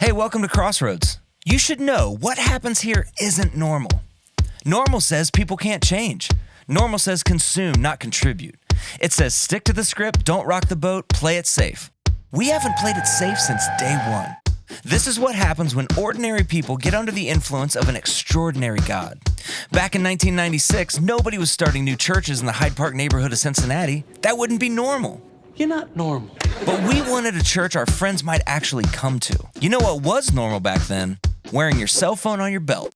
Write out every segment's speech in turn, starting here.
Hey, welcome to Crossroads. You should know what happens here isn't normal. Normal says people can't change. Normal says consume, not contribute. It says stick to the script, don't rock the boat, play it safe. We haven't played it safe since day one. This is what happens when ordinary people get under the influence of an extraordinary God. Back in 1996, nobody was starting new churches in the Hyde Park neighborhood of Cincinnati. That wouldn't be normal. You're not normal. But we wanted a church our friends might actually come to. You know what was normal back then? Wearing your cell phone on your belt.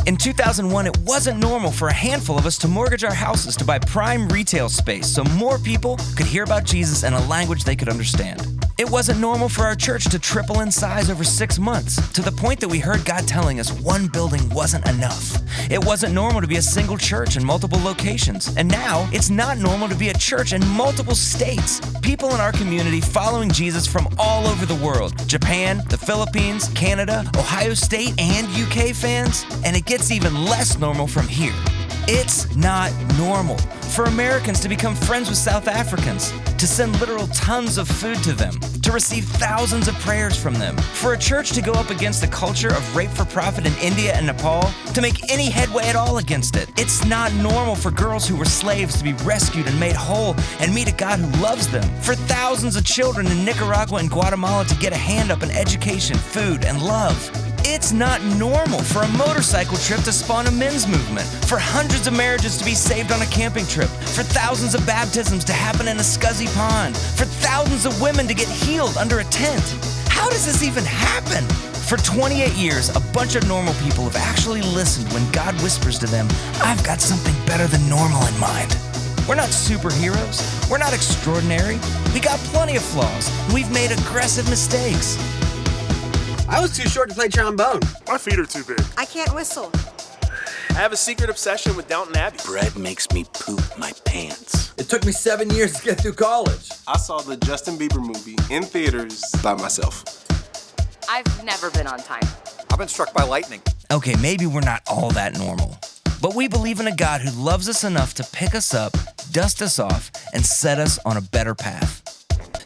In 2001, it wasn't normal for a handful of us to mortgage our houses to buy prime retail space so more people could hear about Jesus in a language they could understand. It wasn't normal for our church to triple in size over 6 months, to the point that we heard God telling us one building wasn't enough. It wasn't normal to be a single church in multiple locations, and now it's not normal to be a church in multiple states. People in our community following Jesus from all over the world, Japan, the Philippines, Canada, Ohio State, and UK fans, and it gets even less normal from here. It's not normal for Americans to become friends with South Africans, to send literal tons of food to them, to receive thousands of prayers from them, for a church to go up against the culture of rape for profit in India and Nepal, to make any headway at all against it. It's not normal for girls who were slaves to be rescued and made whole and meet a God who loves them, for thousands of children in Nicaragua and Guatemala to get a hand up in education, food, and love. It's not normal for a motorcycle trip to spawn a men's movement, for hundreds of marriages to be saved on a camping trip, for thousands of baptisms to happen in a scuzzy pond, for thousands of women to get healed under a tent. How does this even happen? For 28 years, a bunch of normal people have actually listened when God whispers to them, "I've got something better than normal in mind." We're not superheroes. We're not extraordinary. We got plenty of flaws. We've made aggressive mistakes. I was too short to play trombone. My feet are too big. I can't whistle. I have a secret obsession with Downton Abbey. Bread makes me poop my pants. It took me 7 years to get through college. I saw the Justin Bieber movie in theaters by myself. I've never been on time. I've been struck by lightning. Okay, maybe we're not all that normal, but we believe in a God who loves us enough to pick us up, dust us off, and set us on a better path.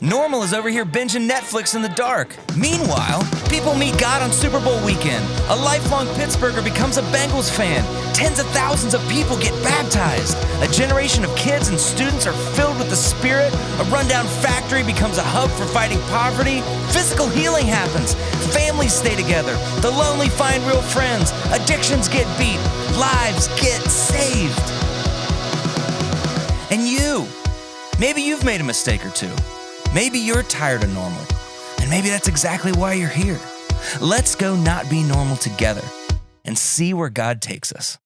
Normal is over here binging Netflix in the dark. Meanwhile, people meet God on Super Bowl weekend. A lifelong Pittsburgher becomes a Bengals fan. Tens of thousands of people get baptized. A generation of kids and students are filled with the Spirit. A rundown factory becomes a hub for fighting poverty. Physical healing happens. Families stay together. The lonely find real friends. Addictions get beat. Lives get saved. And you, maybe you've made a mistake or two. Maybe you're tired of normal, and maybe that's exactly why you're here. Let's go not be normal together and see where God takes us.